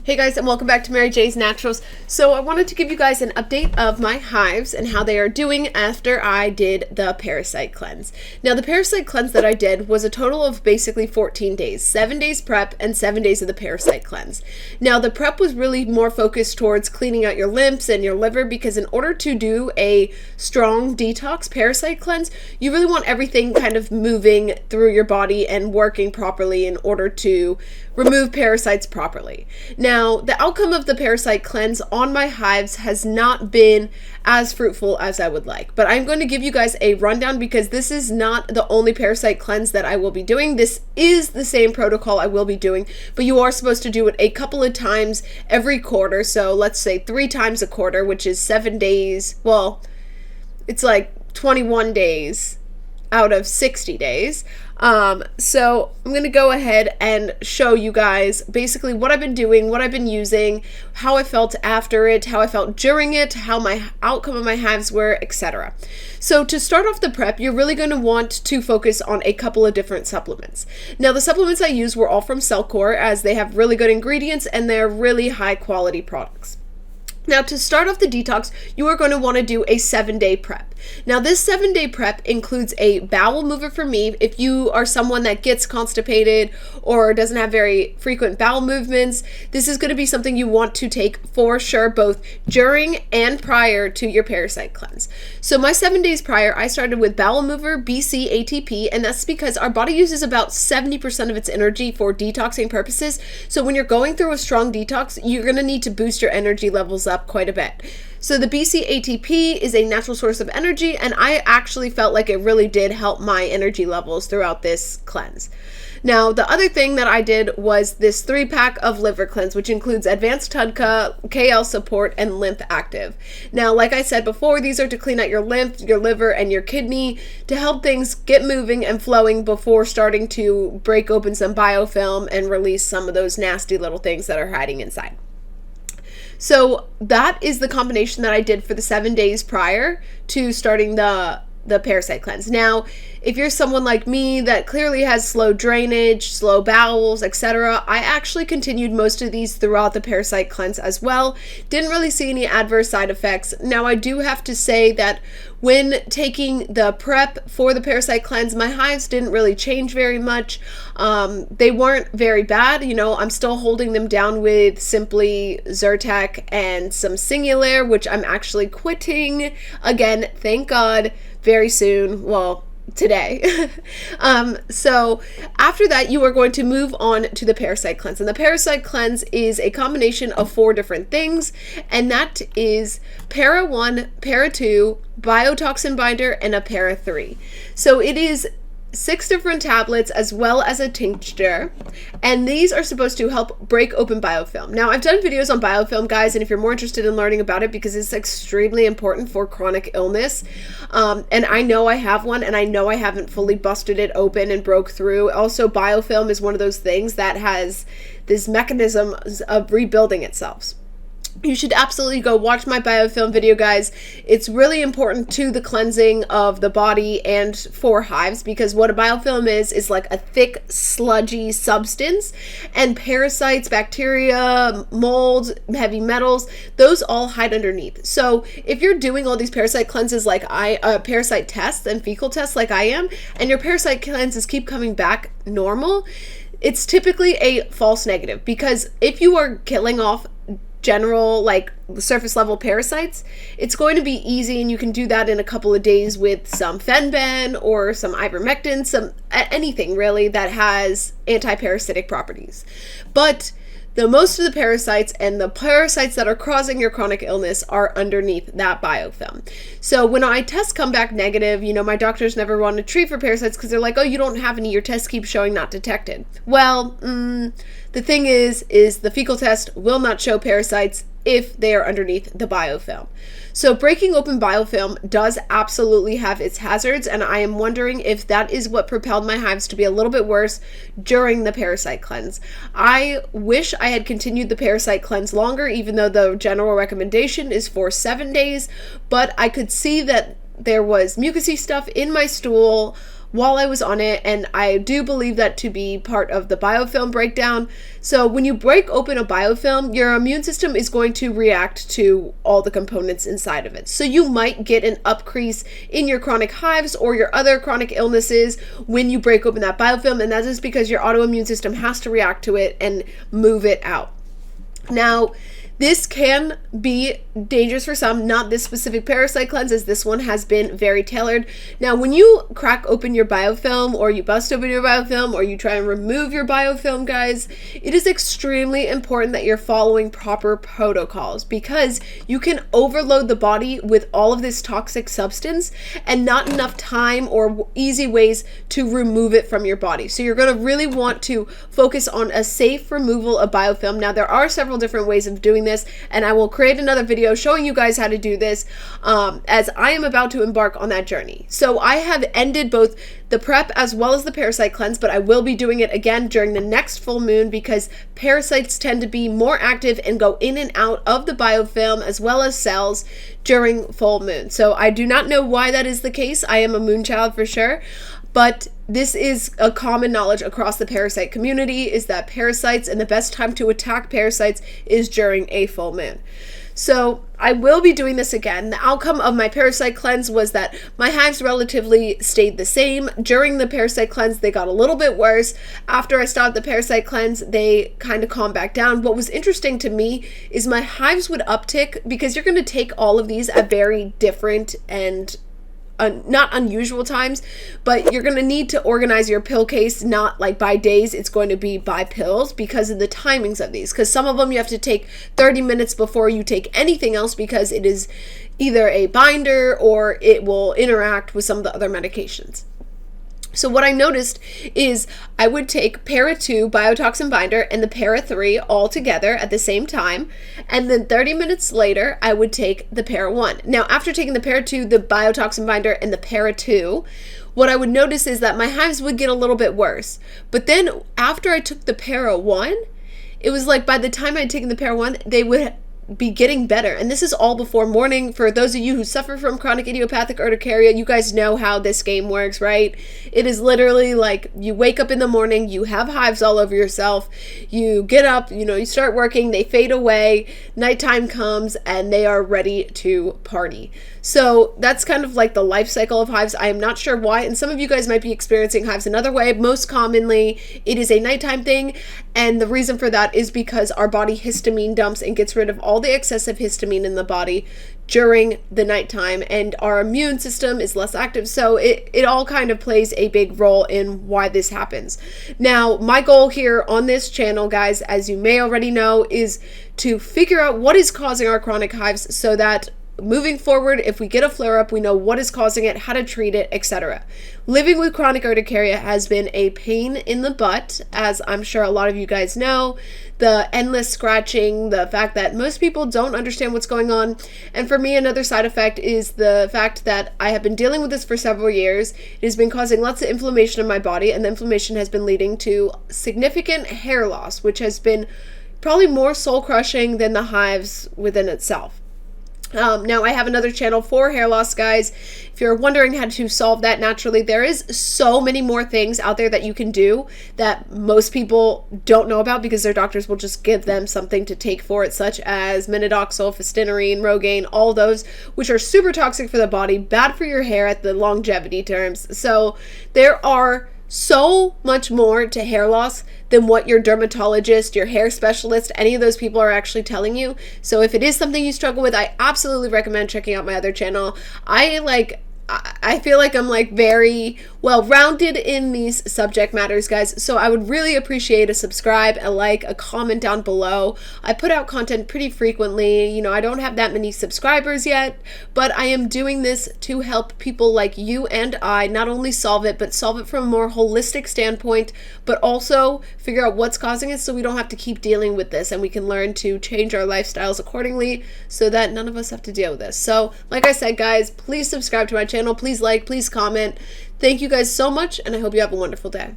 Hey guys, and welcome back to Mary J's Naturals. So I wanted to give you guys an update of my hives and how they are doing after I did the parasite cleanse. Now the parasite cleanse that I did was a total of basically 14 days, 7 days prep and 7 days of the parasite cleanse. Now the prep was really more focused towards cleaning out your lymphs and your liver, because in order to do a strong detox parasite cleanse, you really want everything kind of moving through your body and working properly in order to remove parasites properly. Now, the outcome of the parasite cleanse on my hives has not been as fruitful as I would like, but I'm going to give you guys a rundown because this is not the only parasite cleanse that I will be doing. This is the same protocol I will be doing, but you are supposed to do it a couple of times every quarter. So let's say 3 times a quarter, which is 7 days. Well, it's like 21 days out of 60 days. So I'm going to go ahead and show you guys basically what I've been doing, what I've been using, how I felt after it, how I felt during it, how my outcome of my hives were, etc. So to start off the prep, you're really going to want to focus on a couple of different supplements. Now the supplements I used were all from Cellcore, as they have really good ingredients and they're really high quality products. Now, to start off the detox, you are going to want to do a 7-day prep. Now, this 7-day prep includes a bowel mover for me. If you are someone that gets constipated or doesn't have very frequent bowel movements, this is going to be something you want to take for sure, both during and prior to your parasite cleanse. So my 7 days prior, I started with bowel mover BC ATP, and that's because our body uses about 70% of its energy for detoxing purposes. So when you're going through a strong detox, you're going to need to boost your energy levels up quite a bit. So the BC ATP is a natural source of energy, and I actually felt like it really did help my energy levels throughout this cleanse. Now, the other thing that I did was this 3-pack of liver cleanse, which includes Advanced TUDCA, KL Support, and Lymph Active. Now, like I said before, these are to clean out your lymph, your liver, and your kidney to help things get moving and flowing before starting to break open some biofilm and release some of those nasty little things that are hiding inside. So that is the combination that I did for the 7 days prior to starting the parasite cleanse. Now, if you're someone like me that clearly has slow drainage, slow bowels, etc., I actually continued most of these throughout the parasite cleanse as well. Didn't really see any adverse side effects. Now, I do have to say that when taking the prep for the parasite cleanse, my hives didn't really change very much. They weren't very bad. You know, I'm still holding them down with simply Zyrtec and some Singulair, which I'm actually quitting again, thank God, very soon. Well, today. So after that, you are going to move on to the parasite cleanse, and the parasite cleanse is a combination of 4 different things, and that is Para 1, Para 2, biotoxin binder, and a Para 3. So it is 6 different tablets as well as a tincture, and these are supposed to help break open biofilm. Now, I've done videos on biofilm, guys, and if you're more interested in learning about it, because it's extremely important for chronic illness, and I know I have one, and I know I haven't fully busted it open and broke through. Also, biofilm is one of those things that has this mechanism of rebuilding itself. You should absolutely go watch my biofilm video, guys. It's really important to the cleansing of the body and for hives, because what a biofilm is like a thick, sludgy substance, and parasites, bacteria, mold, heavy metals, those all hide underneath. So if you're doing all these parasite cleanses like parasite tests and fecal tests like I am, and your parasite cleanses keep coming back normal, it's typically a false negative, because if you are killing off general, like surface level parasites, it's going to be easy, and you can do that in a couple of days with some Fenben or some ivermectin, some anything really that has anti-parasitic properties. But the most of the parasites and the parasites that are causing your chronic illness are underneath that biofilm. So when my tests come back negative, you know, my doctors never want to treat for parasites because they're like, oh, you don't have any, your tests keep showing not detected. Well, the thing is the fecal test will not show parasites if they are underneath the biofilm. So breaking open biofilm does absolutely have its hazards, and I am wondering if that is what propelled my hives to be a little bit worse during the parasite cleanse. I wish I had continued the parasite cleanse longer, even though the general recommendation is for 7 days, but I could see that there was mucousy stuff in my stool while I was on it, and I do believe that to be part of the biofilm breakdown. So when you break open a biofilm, your immune system is going to react to all the components inside of it. So you might get an upcrease in your chronic hives or your other chronic illnesses when you break open that biofilm, and that is because your autoimmune system has to react to it and move it out. Now, this can be dangerous for some, not this specific parasite cleanse, as this one has been very tailored. Now, when you crack open your biofilm, or you bust open your biofilm, or you try and remove your biofilm, guys, it is extremely important that you're following proper protocols, because you can overload the body with all of this toxic substance and not enough time or easy ways to remove it from your body. So you're going to really want to focus on a safe removal of biofilm. Now, there are several different ways of doing this, and I will create another video showing you guys how to do this, as I am about to embark on that journey. So I have ended both the prep as well as the parasite cleanse, but I will be doing it again during the next full moon, because parasites tend to be more active and go in and out of the biofilm as well as cells during full moon. So I do not know why that is the case. I am a moon child for sure, but this is a common knowledge across the parasite community, is that parasites, and the best time to attack parasites is during a full moon. So I will be doing this again. The outcome of my parasite cleanse was that my hives relatively stayed the same. During the parasite cleanse, they got a little bit worse. After I stopped the parasite cleanse, they kind of calmed back down. What was interesting to me is my hives would uptick, because you're going to take all of these at very different and not unusual times, but you're going to need to organize your pill case, not like by days, it's going to be by pills, because of the timings of these. Because some of them you have to take 30 minutes before you take anything else, because it is either a binder or it will interact with some of the other medications. So what I noticed is I would take Para 2 biotoxin binder and the Para 3 all together at the same time, and then 30 minutes later I would take the Para 1. Now, after taking the Para 2, the biotoxin binder, and the Para 2, what I would notice is that my hives would get a little bit worse. But then after I took the Para 1, it was like by the time I'd taken the Para 1, they would be getting better. And this is all before morning. For those of you who suffer from chronic idiopathic urticaria, you guys know how this game works, right? It is literally like you wake up in the morning, you have hives all over yourself, you get up, you start working, they fade away, nighttime comes, and they are ready to party. So that's kind of like the life cycle of hives. I am not sure why, and some of you guys might be experiencing hives another way. Most commonly, it is a nighttime thing, and the reason for that is because our body histamine dumps and gets rid of all the excessive histamine in the body during the nighttime, and our immune system is less active. So it all kind of plays a big role in why this happens. Now, my goal here on this channel, guys, as you may already know, is to figure out what is causing our chronic hives, so that moving forward, if we get a flare-up, we know what is causing it, how to treat it, etc. Living with chronic urticaria has been a pain in the butt, as I'm sure a lot of you guys know. The endless scratching, the fact that most people don't understand what's going on. And for me, another side effect is the fact that I have been dealing with this for several years. It has been causing lots of inflammation in my body, and the inflammation has been leading to significant hair loss, which has been probably more soul-crushing than the hives within itself. Now, I have another channel for hair loss, guys. If you're wondering how to solve that naturally, there is so many more things out there that you can do that most people don't know about, because their doctors will just give them something to take for it, such as minoxidil, phystinerine, Rogaine, all those, which are super toxic for the body, bad for your hair at the longevity terms. So there are so much more to hair loss than what your dermatologist, your hair specialist, any of those people are actually telling you. So if it is something you struggle with, I absolutely recommend checking out my other channel. I feel like I'm like very well rounded in these subject matters, guys. So I would really appreciate a subscribe, a like, a comment down below. I put out content pretty frequently. I don't have that many subscribers yet, but I am doing this to help people like you and I not only solve it, but solve it from a more holistic standpoint, but also figure out what's causing it, so we don't have to keep dealing with this, and we can learn to change our lifestyles accordingly so that none of us have to deal with this. So like I said, guys, please subscribe to my channel. Please like, please comment. Thank you guys so much, and I hope you have a wonderful day.